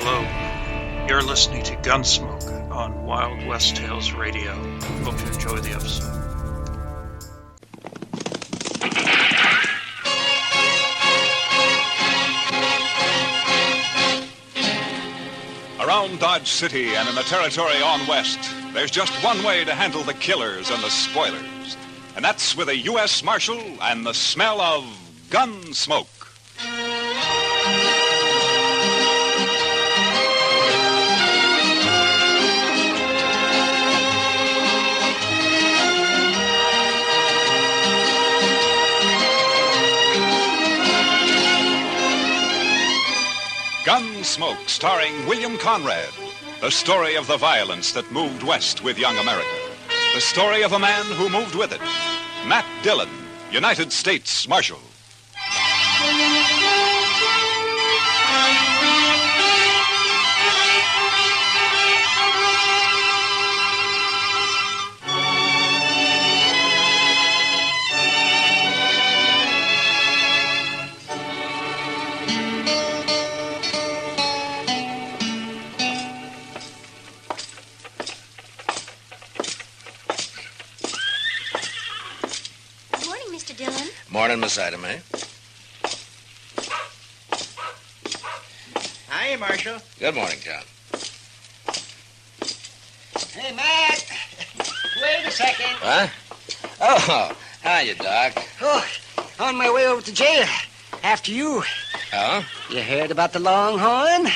Hello, you're listening to Gunsmoke on Wild West Tales Radio. Hope you enjoy the episode. Around Dodge City and in the territory on west, there's just one way to handle the killers and the spoilers. And that's with a U.S. Marshal and the smell of Gunsmoke. Gunsmoke, starring William Conrad. The story of the violence that moved west with young America. The story of a man who moved with it. Matt Dillon, United States Marshal. Morning, Miss Ida Mae. Hiya, Marshal. Good morning, John. Hey, Matt. Wait a second. What? Oh, hiya, Doc. Oh, on my way over to jail. After you. Oh? You heard about the Longhorn?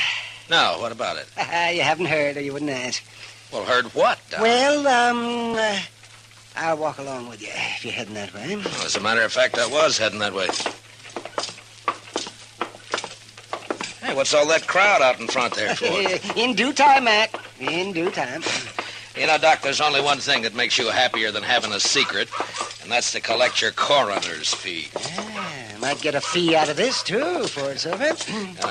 No, what about it? You haven't heard, or you wouldn't ask. Well, heard what, Doc? Well, I'll walk along with you if you're heading that way. Well, as a matter of fact, I was heading that way. Hey, what's all that crowd out in front there for? In due time, Matt. In due time. You know, Doc, there's only one thing that makes you happier than having a secret, and that's to collect your coroner's fee. Yeah, might get a fee out of this, too, for it's over.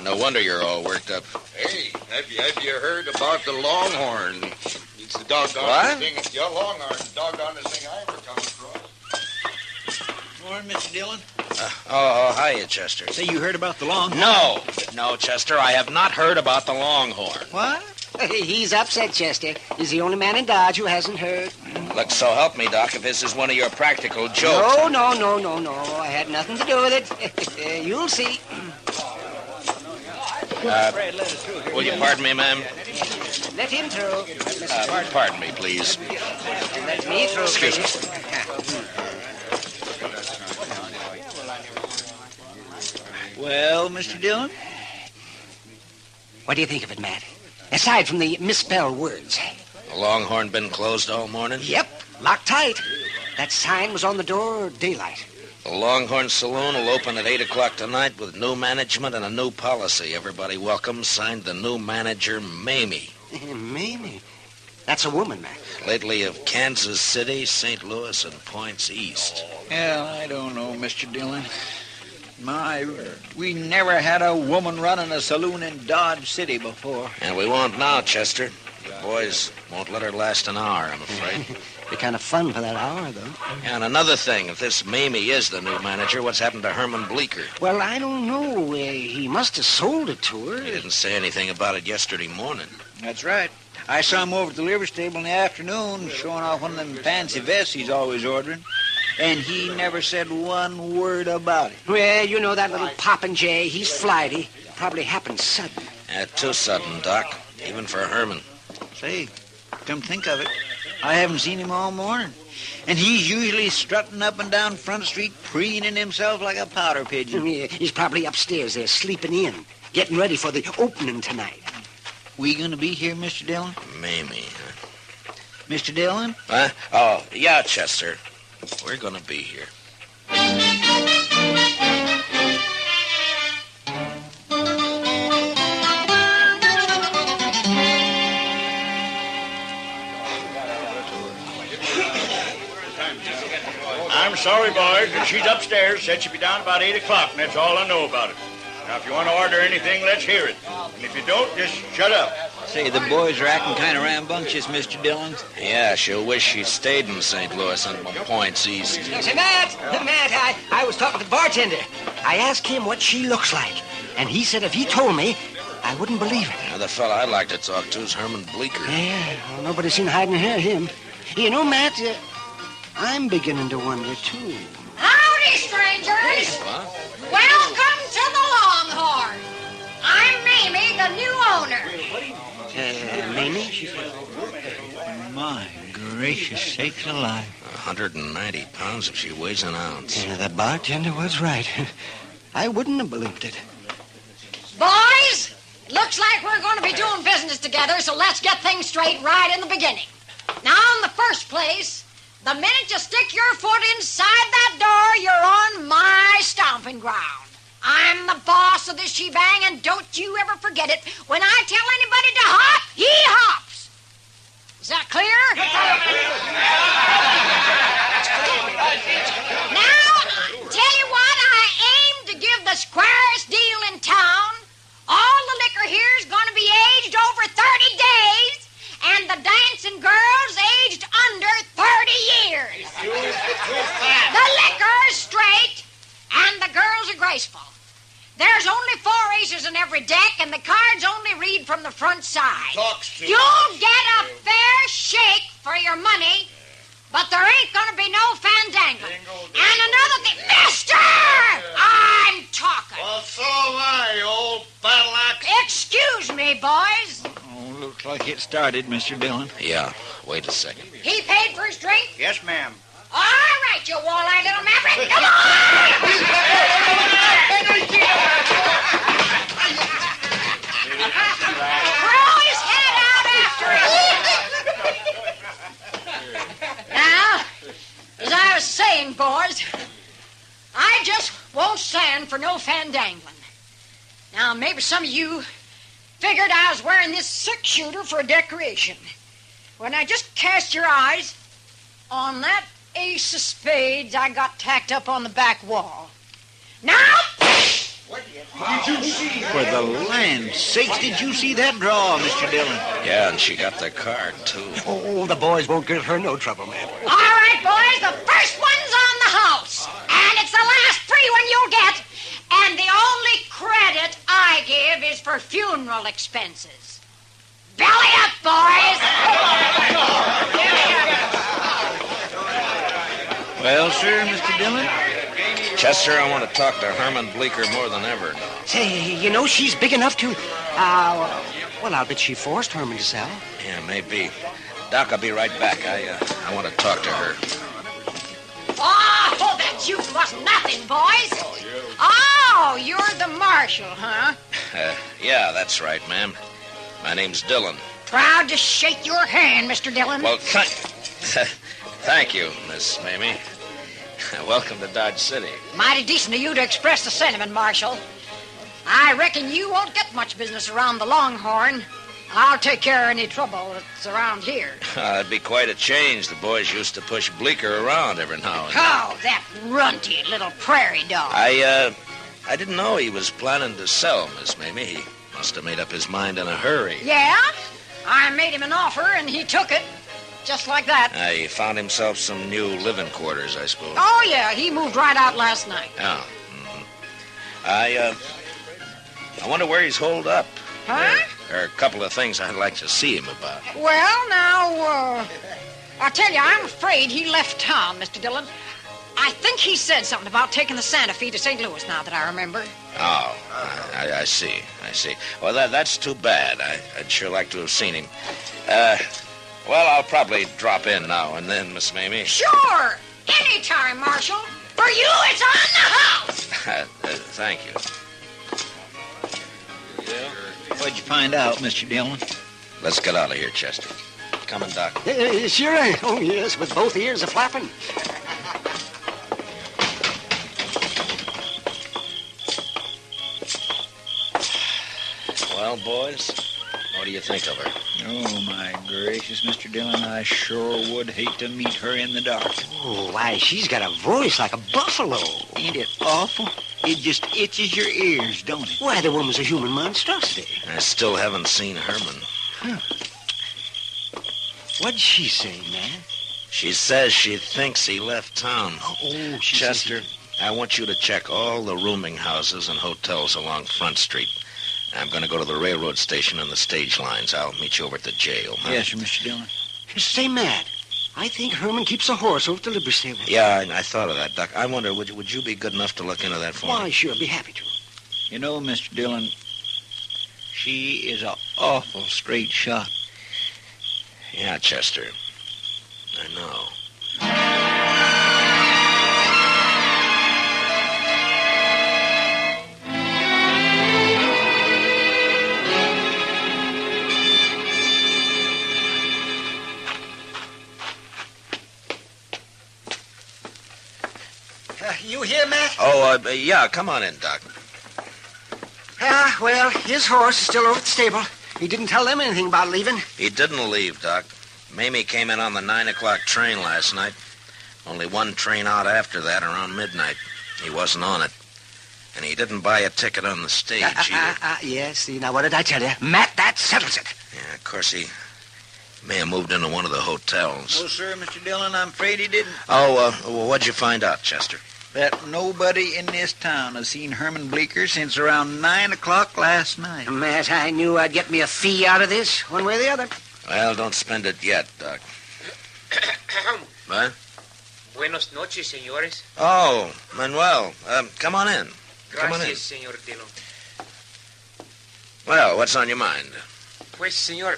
No wonder you're all worked up. Hey, have you heard about the Longhorn? It's the doggone thing. Your Longhorn, doggone thing I ever come across. Morning, Mr. Dillon. Hiya, Chester. Say, you heard about the Longhorn? No, Chester, I have not heard about the Longhorn. What? He's upset, Chester. He's the only man in Dodge who hasn't heard. Look, so help me, Doc, if this is one of your practical jokes. No. I had nothing to do with it. You'll see. Will you pardon me, ma'am? Let him through. Pardon me, please. Let me through. Excuse me. Well, Mr. Dillon? What do you think of it, Matt? Aside from the misspelled words. The Longhorn been closed all morning? Yep, locked tight. That sign was on the door daylight. The Longhorn Saloon will open at 8 o'clock tonight with new management and a new policy. Everybody welcome. Signed the new manager, Mamie. Mamie? That's a woman, Matt. Lately of Kansas City, St. Louis, and points east. Well, I don't know, Mr. Dillon. We never had a woman running a saloon in Dodge City before. And we won't now, Chester. You boys won't let her last an hour, I'm afraid. Be kind of fun for that hour, though. And another thing, if this Mamie is the new manager, what's happened to Herman Bleecker? Well, I don't know. He must have sold it to her. He didn't say anything about it yesterday morning. That's right. I saw him over at the livery stable in the afternoon showing off one of them fancy vests he's always ordering. And he never said one word about it. Well, you know that little Popinjay. He's flighty. Probably happened sudden. Too sudden, Doc. Even for Herman. Say, come think of it, I haven't seen him all morning. And he's usually strutting up and down Front Street, preening himself like a powder pigeon. Yeah, he's probably upstairs there, sleeping in, getting ready for the opening tonight. We gonna be here, Mr. Dillon? Mamie, huh? Mr. Dillon? Huh? Oh, yeah, Chester. We're gonna be here. I'm sorry, boys, but she's upstairs. Said she'd be down about 8 o'clock, and that's all I know about it. Now, if you want to order anything, let's hear it. And if you don't, just shut up. Say, the boys are acting kind of rambunctious, Mr. Dillon. Yeah, she'll wish she stayed in St. Louis and points east. Say, Matt, I was talking to the bartender. I asked him what she looks like, and he said if he told me, I wouldn't believe it. The fella I'd like to talk to is Herman Bleecker. Yeah, well, nobody's seen hiding here him. You know, Matt, I'm beginning to wonder, too. Howdy, strangers. What? Welcome to the Longhorn. I'm Mamie, the new owner. Mamie? My gracious sakes alive. 190 pounds if she weighs an ounce. The bartender was right. I wouldn't have believed it. Boys, it looks like we're going to be doing business together, so let's get things straight right in the beginning. Now, in the first place, the minute you stick your foot inside that door, you're on my stomping ground. I'm the boss of this shebang, and don't you ever forget it. When I tell anybody to hop, he hops. Is that clear? Now, tell you what, I aim to give the squarest deal in town. All the liquor here is going to be aged over 30 days, and the dancing girls aged under 30 years. The liquor is straight, and the girls are graceful. There's only 4 aces in every deck, and the cards only read from the front side. You'll get a fair shake for your money, but there ain't going to be no fandangling. And another thing, mister! I'm talking. Well, so am I, old battle axe. Excuse me, boys. Oh, looks like it started, Mr. Dillon. Yeah, wait a second. He paid for his drink? Yes, ma'am. All right, you wall-eyed little maverick. Come on! Throw his head out after him. Now, as I was saying, boys, I just won't stand for no fandangling. Now, maybe some of you figured I was wearing this six-shooter for a decoration. When I just cast your eyes on that ace of spades I got tacked up on the back wall. Now... For the land's sakes, did you see that draw, Mr. Dillon? Yeah, and she got the card, too. Oh, the boys won't give her no trouble, man. All right, boys, the first one's on the house. And it's the last free one you'll get. And the only credit I give is for funeral expenses. Belly up, boys! Well, sir, Mr. Dillon? Chester, I want to talk to Herman Bleecker more than ever. Say, you know, she's big enough to... well, I'll bet she forced Herman to sell. Yeah, maybe. Doc, I'll be right back. I want to talk to her. Oh, that you was nothing, boys. Oh, you're the marshal, huh? Yeah, that's right, ma'am. My name's Dillon. Proud to shake your hand, Mr. Dillon. Well, thank you, Miss Mamie. Welcome to Dodge City. Mighty decent of you to express the sentiment, Marshal. I reckon you won't get much business around the Longhorn. I'll take care of any trouble that's around here. It'd be quite a change. The boys used to push Bleecker around every now and then. Oh, that runty little prairie dog. I didn't know he was planning to sell, Miss Mamie. He must have made up his mind in a hurry. Yeah? I made him an offer, and he took it. Just like that. He found himself some new living quarters, I suppose. Oh, yeah, he moved right out last night. Oh. I wonder where he's holed up. Huh? There are a couple of things I'd like to see him about. Well, now, I'll tell you, I'm afraid he left town, Mr. Dillon. I think he said something about taking the Santa Fe to St. Louis, now that I remember. Oh, I see. Well, that's too bad. I'd sure like to have seen him. Well, I'll probably drop in now and then, Miss Mamie. Sure. Anytime, Marshal. For you, it's on the house. Thank you. What'd you find out, Mr. Dillon? Let's get out of here, Chester. Coming, Doc. Sure. Oh, yes, with both ears a-flapping. Well, boys, what do you think of her? Oh, my gracious, Mr. Dillon, I sure would hate to meet her in the dark. Oh, why, she's got a voice like a buffalo. Ain't it awful? It just itches your ears, don't it? Why, the woman's a human monstrosity. I still haven't seen Herman. What'd she say, man? She says she thinks he left town. Oh, Chester, I want you to check all the rooming houses and hotels along Front Street. I'm going to go to the railroad station and the stage lines. I'll meet you over at the jail. Huh? Yes, sir, Mr. Dillon. Say, Matt, I think Herman keeps a horse over at the livery stable. Yeah, I thought of that, Doc. I wonder, would you be good enough to look into that for Why, me? sure, be happy to. You know, Mr. Dillon, she is an awful straight shot. Yeah, Chester. I know. You here, Matt? Oh, yeah, come on in, Doc. Well, his horse is still over at the stable. He didn't tell them anything about leaving. He didn't leave, Doc. Mamie came in on the 9 o'clock train last night. Only one train out after that, around midnight. He wasn't on it. And he didn't buy a ticket on the stage either. Yes, see, now what did I tell you? Matt, that settles it. Yeah, of course, he may have moved into one of the hotels. No, sir, Mr. Dillon, I'm afraid he didn't. Oh, well, what'd you find out, Chester? That nobody in this town has seen Herman Bleecker since around 9 o'clock last night. Matt, I knew I'd get me a fee out of this, one way or the other. Well, don't spend it yet, Doc. What? Buenos noches, señores. Oh, Manuel, come on in. Come on in. Gracias, señor Dillon. Well, what's on your mind? Pues, señor,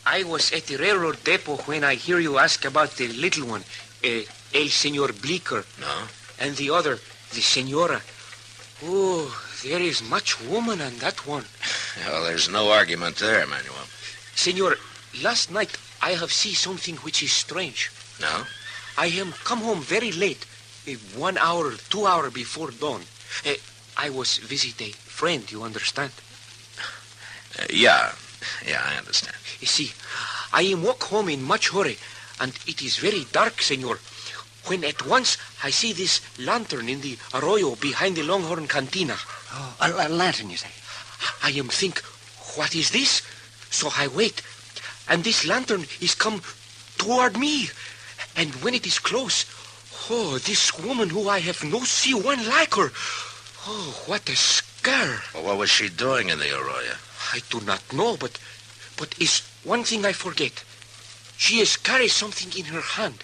I was at the railroad depot when I hear you ask about the little one, el señor Bleecker. No? And the other, the señora. Oh, there is much woman on that one. Well, there's no argument there, Manuel. Señor, last night I have seen something which is strange. No? I am come home very late, 1 hour, 2 hours before dawn. I was visit a friend, you understand? Yeah, I understand. You see, I am walk home in much hurry, and it is very dark, senor, when at once I see this lantern in the arroyo behind the Longhorn Cantina. Oh, a lantern, you say? I am think, what is this? So I wait, and this lantern is come toward me. And when it is close, oh, this woman who I have no see one like her. Oh, what a scare. Well, what was she doing in the arroyo? I do not know, but is one thing I forget. She has carried something in her hand.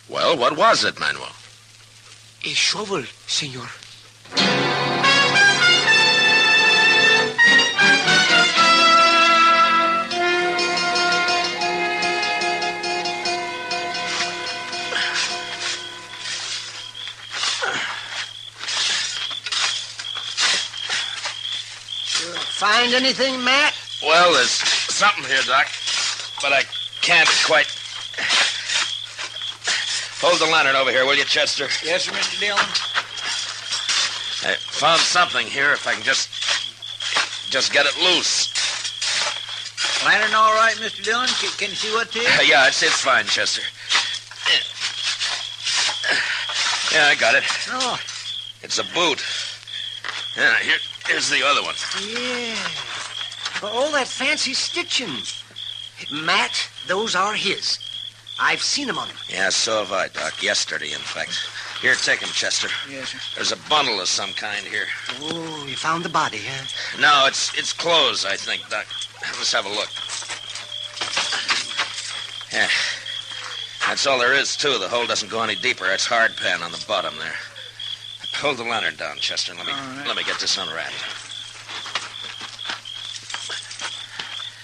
Well, what was it, Manuel? A shovel, senor. Find anything, Matt? Well, there's something here, Doc, but I can't quite... Hold the lantern over here, will you, Chester? Yes, sir, Mr. Dillon. I found something here, if I can just get it loose. Lantern all right, Mr. Dillon? Can you see what it is? Yeah, it's fine, Chester. Yeah, I got it. Oh. It's a boot. Yeah, here's the other one. Yeah. All that fancy stitching. Matt, those are his. I've seen them on him. Yeah, so have I, Doc. Yesterday, in fact. Here, take him, Chester. Yes, sir. There's a bundle of some kind here. Oh, you found the body, huh? No, it's clothes, I think, Doc. Let's have a look. Yeah. That's all there is, too. The hole doesn't go any deeper. It's hard pan on the bottom there. Hold the lantern down, Chester, and let me get this unwrapped.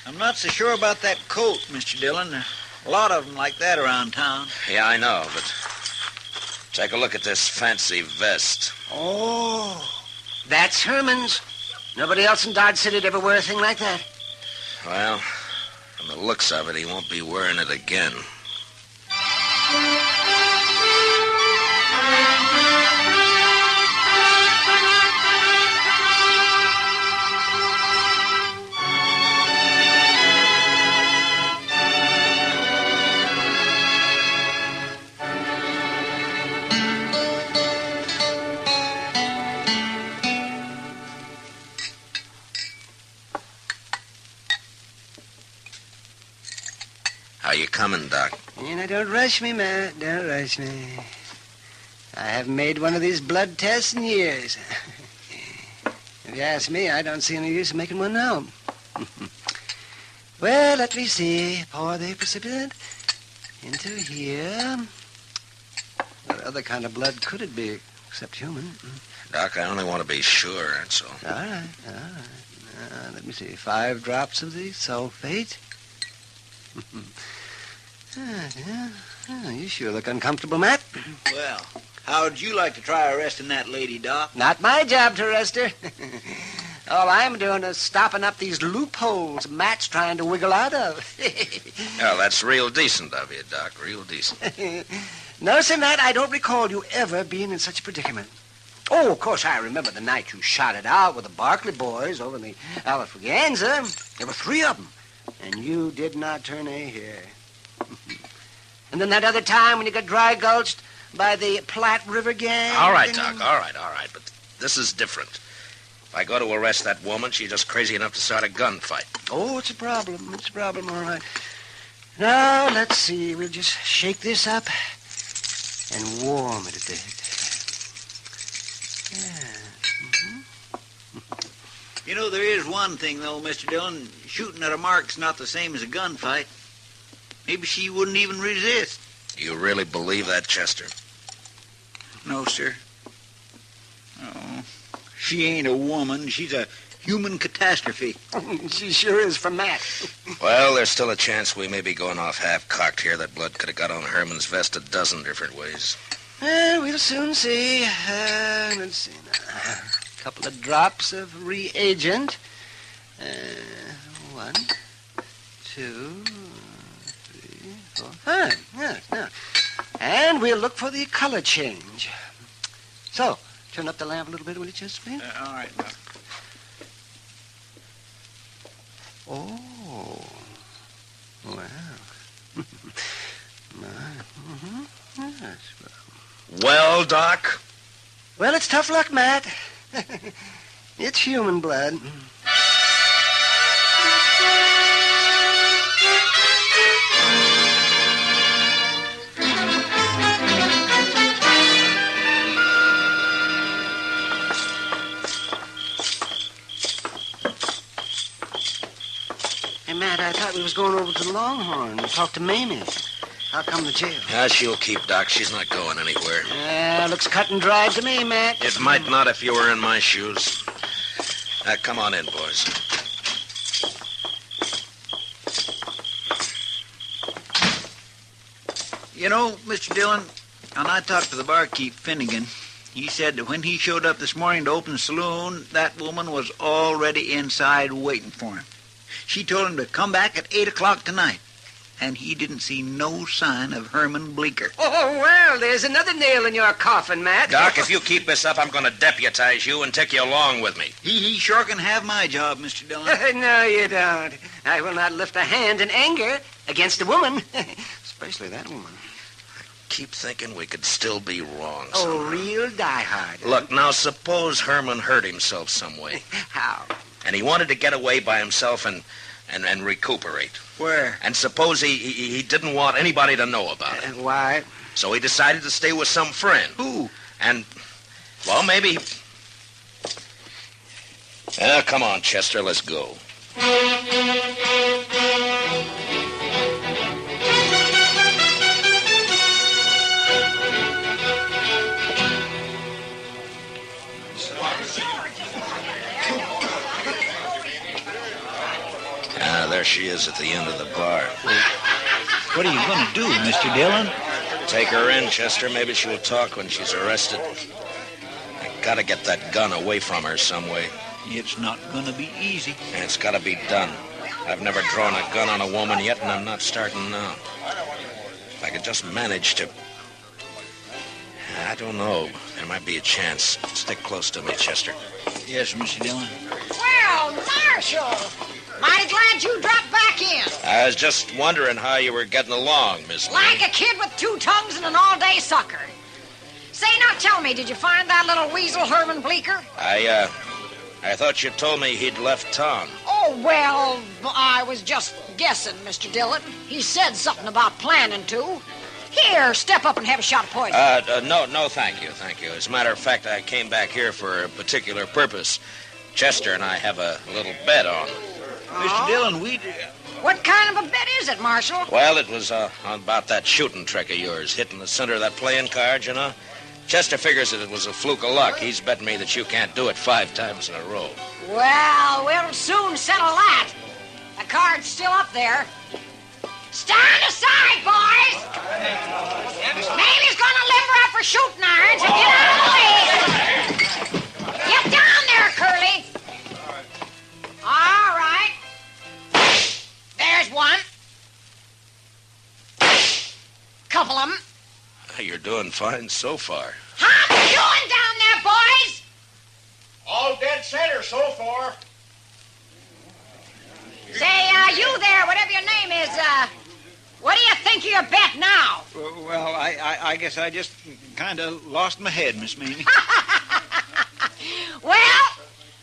I'm not so sure about that coat, Mr. Dillon. There are a lot of them like that around town. Yeah, I know, but take a look at this fancy vest. Oh, that's Herman's. Nobody else in Dodge City'd ever wear a thing like that. Well, from the looks of it, he won't be wearing it again. How you coming, Doc? Now, don't rush me, Matt. Don't rush me. I haven't made one of these blood tests in years. If you ask me, I don't see any use in making one now. Well, let me see. Pour the precipitant into here. What other kind of blood could it be except human? Doc, I only want to be sure, that's all. All right. Let me see. 5 drops of the sulfate. You sure look uncomfortable, Matt. Well, how'd you like to try arresting that lady, Doc? Not my job to arrest her. All I'm doing is stopping up these loopholes Matt's trying to wiggle out of. Well, that's real decent of you, Doc, real decent. No, sir, Matt, I don't recall you ever being in such a predicament. Oh, of course, I remember the night you shot it out with the Barkley boys over in the Alafraganza. There were 3 of them, and you did not turn a hair. And then that other time when you got dry gulched by the Platte River gang. All right, Doc, all right. But this is different. If I go to arrest that woman, she's just crazy enough to start a gunfight. Oh, it's a problem. It's a problem, all right. Now, let's see. We'll just shake this up and warm it a bit. You know, there is one thing, though, Mr. Dillon. Shooting at a mark's not the same as a gunfight. Maybe she wouldn't even resist. You really believe that, Chester? No, sir. Oh, she ain't a woman. She's a human catastrophe. She sure is for Matt. Well, there's still a chance we may be going off half-cocked here. That blood could have got on Herman's vest a dozen different ways. We'll soon see. Let's see now. A couple of drops of reagent. 1, 2, 3, 4, 5. Yes, now. And we'll look for the color change. So, turn up the lamp a little bit, will you, Chester, please? All right, Doc. Oh. Well. Yes, Well, Doc? well, it's tough luck, Matt. It's human blood. Hey, Matt, I thought we was going over to the Longhorn to talk to Mamie. How come the jail? She'll keep, Doc. She's not going anywhere. Looks cut and dried to me, Matt. It might not if you were in my shoes. Come on in, boys. You know, Mr. Dillon, when I talked to the barkeep, Finnegan, he said that when he showed up this morning to open the saloon, that woman was already inside waiting for him. She told him to come back at 8 o'clock tonight, and he didn't see no sign of Herman Bleecker. Oh, well, there's another nail in your coffin, Matt. Doc, if you keep this up, I'm going to deputize you and take you along with me. He sure can have my job, Mr. Dillon. No, you don't. I will not lift a hand in anger against a woman, especially that woman. Keep thinking we could still be wrong. Oh, somehow. real diehard. Look, now suppose Herman hurt himself some way. How? And he wanted to get away by himself and recuperate. Where? And suppose he didn't want anybody to know about it. Why? So he decided to stay with some friend. Who? And, well, maybe... come on, Chester, let's go. There she is at the end of the bar. What are you going to do, Mr. Dillon? Take her in, Chester. Maybe she'll talk when she's arrested. I gotta get that gun away from her some way. It's not going to be easy. And it's gotta be done. I've never drawn a gun on a woman yet, and I'm not starting now. If I could just manage to... I don't know. There might be a chance. Stick close to me, Chester. Yes, Mr. Dillon. Well, Marshal, mighty glad you dropped back in. I was just wondering how you were getting along, Miss Lee. Like a kid with 2 tongues and an all-day sucker. Say, now tell me, did you find that little weasel Herman Bleecker? I thought you told me he'd left town. Oh, well, I was just guessing, Mr. Dillon. He said something about planning to. Here, step up and have a shot of poison. No, thank you. As a matter of fact, I came back here for a particular purpose. Chester and I have a little bet on. Mr. Dillon, What kind of a bet is it, Marshal? Well, it was about that shooting trick of yours, hitting the center of that playing card, you know. Chester figures that it was a fluke of luck. He's betting me that you can't do it 5 times in a row. Well, we'll soon settle that. The card's still up there. Stand aside, boys! Mamie's gonna limber up her shooting irons and get out of the way. Get down there, Curly. All right. There's one. Couple of them. You're doing fine so far. How you doing down there, boys? All dead center so far. Say, you there, whatever your name is, what do you think of your bet now? Well, I guess I just kind of lost my head, Miss Mamie. Well,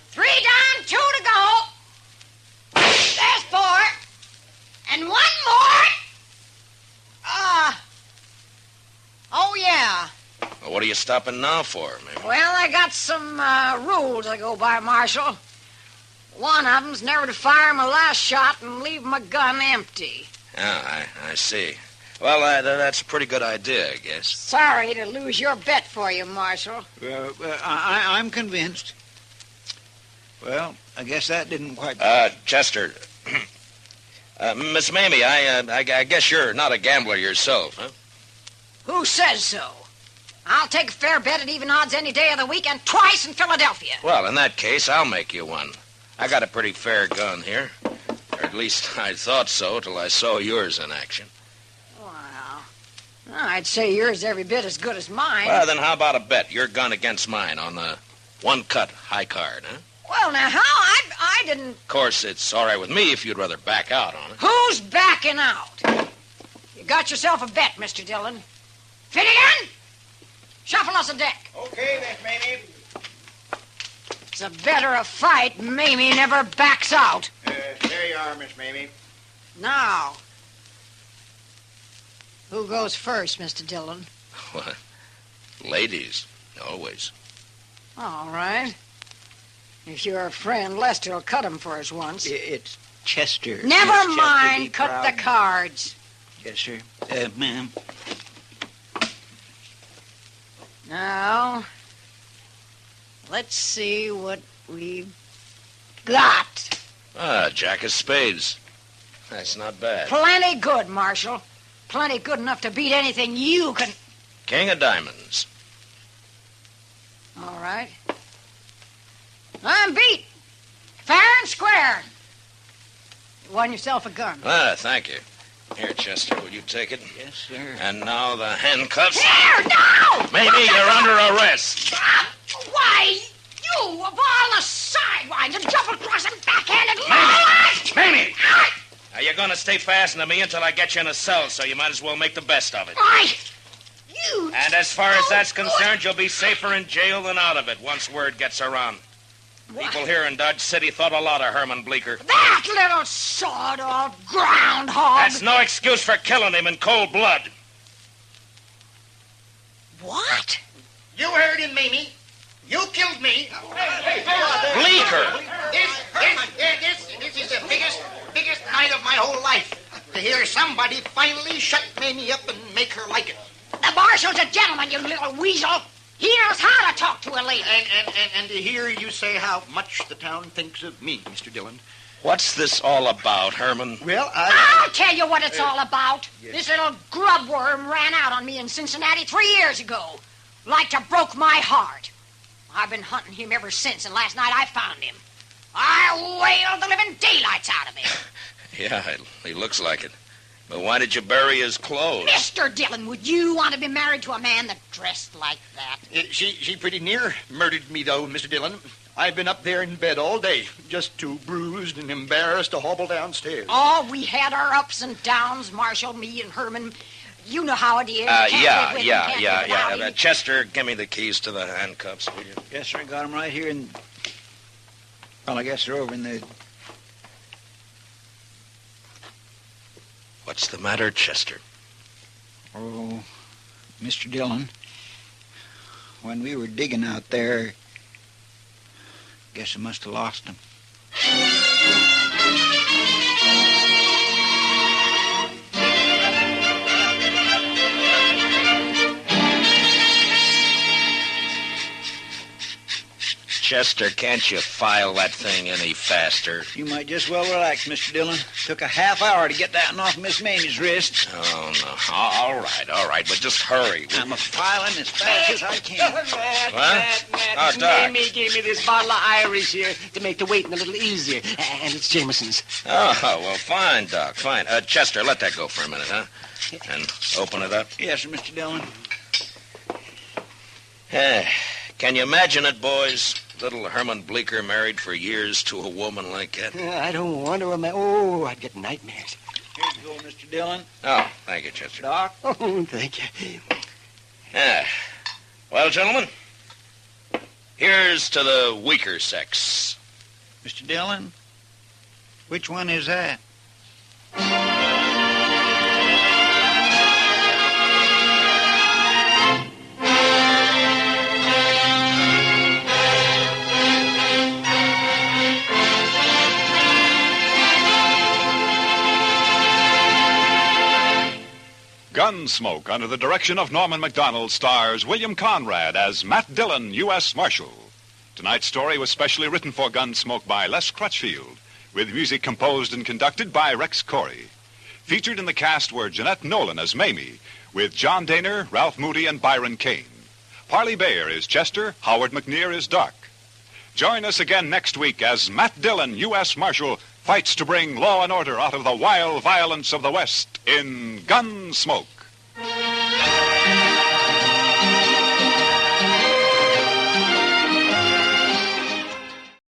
3 down, 2 to go. There's 4. And 1 more. Oh, yeah. Well, what are you stopping now for, Mamie? Well, I got some rules I go by, Marshal. One of them's never to fire my last shot and leave my gun empty. Yeah, I see. Well, that's a pretty good idea, I guess. Sorry to lose your bet for you, Marshal. I'm convinced. Well, I guess that didn't quite... Chester. Miss Mamie, I guess you're not a gambler yourself, huh? Who says so? I'll take a fair bet at even odds any day of the week and twice in Philadelphia. Well, in that case, I'll make you one. I got a pretty fair gun here. Or at least I thought so till I saw yours in action. Well, I'd say yours every bit as good as mine. Well, then how about a bet? Your gun against mine on the 1-cut high card, huh? Well, now, how? I didn't... Of course, it's all right with me if you'd rather back out on it. Who's backing out? You got yourself a bet, Mr. Dillon. Finnegan, shuffle us a deck. Okay, Miss Mamie. It's a better a fight. Mamie never backs out. There you are, Miss Mamie. Now, who goes first, Mr. Dillon? What? Ladies, always. All right. If you're a friend, Lester'll cut him for us once. It's Chester. Never Yes, Chester, mind. be Cut proud. the cards. Yes, sir. Ma'am. Now, let's see what we've got. Jack of spades. That's not bad. Plenty good, Marshal. Plenty good enough to beat anything you can... King of diamonds. All right. I'm beat. Fair and square. You won yourself a gun. Thank you. Here, Chester, will you take it? Yes, sir. And now the handcuffs. Here, no! Maybe you're under arrest. Why, you, of all the sidelines, a double-crossing, backhanded... Mamie! Now, you're going to stay fastened to me until I get you in a cell, so you might as well make the best of it. Why, you... And as far as that's concerned, you'll be safer in jail than out of it once word gets around. People here in Dodge City thought a lot of Herman Bleecker. That little sawed-off groundhog... That's no excuse for killing him in cold blood. What? You heard him, Mamie. You killed me. Bleecker! This is the biggest night of my whole life. To hear somebody finally shut Mamie up and make her like it. The marshal's a gentleman, you little weasel. He knows how to talk to a lady. And to hear you say how much the town thinks of me, Mr. Dillon. What's this all about, Herman? Well, I'll tell you what it's all about. Yes. This little grub worm ran out on me in Cincinnati 3 years ago. Like to broke my heart. I've been hunting him ever since, and last night I found him. I wailed the living daylights out of him. Yeah, he looks like it. But why did you bury his clothes? Mr. Dillon, would you want to be married to a man that dressed like that? She pretty near murdered me, though, Mr. Dillon. I've been up there in bed all day, just too bruised and embarrassed to hobble downstairs. Oh, we had our ups and downs, Marshal, me and Herman. You know how it is. Yeah. Chester, give me the keys to the handcuffs, will you? Yes, sir. I got them right here in... Well, I guess they're over in the... What's the matter, Chester? Oh, Mr. Dillon, when we were digging out there, Guess I must have lost him. Chester, can't you file that thing any faster? You might just well relax, Mr. Dillon. Took a half hour to get that one off Miss Mamie's wrist. Oh, no. All right, but just hurry. I'm filing as fast as I can. Oh, Doc. Mamie gave me this bottle of Irish here to make the waiting a little easier. And it's Jameson's. Oh, well, fine, Doc, fine. Chester, let that go for a minute, huh? And open it up. Yes, sir, Mr. Dillon. Can you imagine it, boys? Little Herman Bleecker married for years to a woman like that. I don't want to imagine. Oh, I'd get nightmares. Here you go, Mr. Dillon. Oh, thank you, Chester. Doc? Oh, thank you. Well, gentlemen, here's to the weaker sex. Mr. Dillon, which one is that? Gunsmoke, under the direction of Norman Macdonald, stars William Conrad as Matt Dillon, U.S. Marshal. Tonight's story was specially written for Gunsmoke by Les Crutchfield, with music composed and conducted by Rex Corey. Featured in the cast were Jeanette Nolan as Mamie, with John Daner, Ralph Moody, and Byron Kane. Parley Bayer is Chester, Howard McNear is Doc. Join us again next week as Matt Dillon, U.S. Marshal, fights to bring law and order out of the wild violence of the West in Gunsmoke.